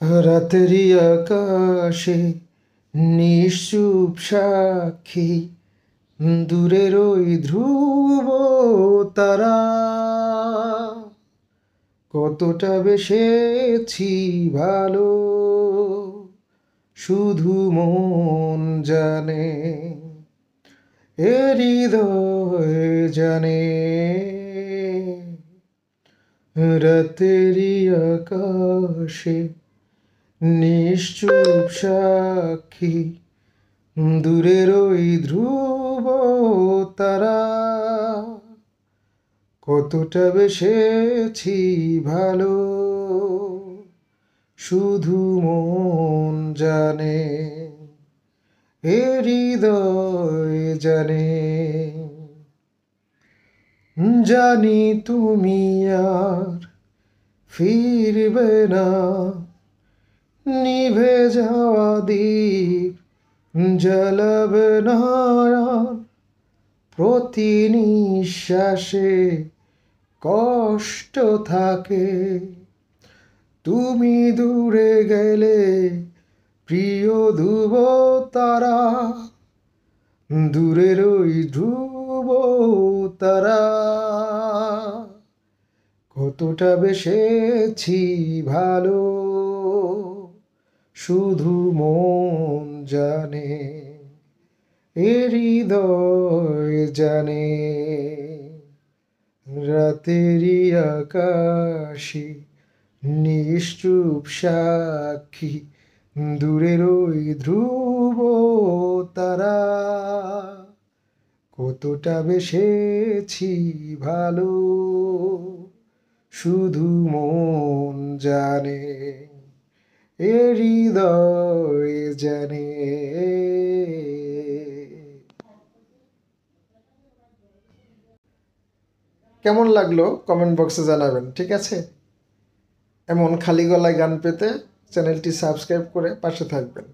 রাতেরই আকাশে নিশ্চুপ সাক্ষী, দূরের ওই ধ্রুব তারা। কতটা বেসেছি ভালো শুধু মন জানে, এ হৃদয় জানে। রাতেরই আকাশে নিশ্চুপ সাক্ষী, দূরের ওই ধ্রুব তারা। কতটা বেসেছি ভালো শুধু মন জানে, এ হৃদয় জানে। জানি তুমি আর ফিরবে না, নিভে যাওয়া দ্বীপ জ্বালাবে না আর। প্রতি নিঃশ্বাসে কষ্ট থাকে, তুমি দূরে গেলে প্রিয় ধ্রুব তারা। দূরের ওই ধ্রুব তারা। কতটা বেসেছি ভালো শুধু মন জানে, এ হৃদয় জানে। রাতেরই আকাশে নিশ্চুপ সাক্ষী, দূরের ওই ধ্রুব তারা। কতটা বেসেছি ভালো শুধু মন জানে, এ হৃদয় জানে। কেমন লাগলো কমেন্ট বক্সে জানাবেন, ঠিক আছে? এমন খালি গলায় গান পেতে চ্যানেলটি সাবস্ক্রাইব করে পাশে থাকবেন।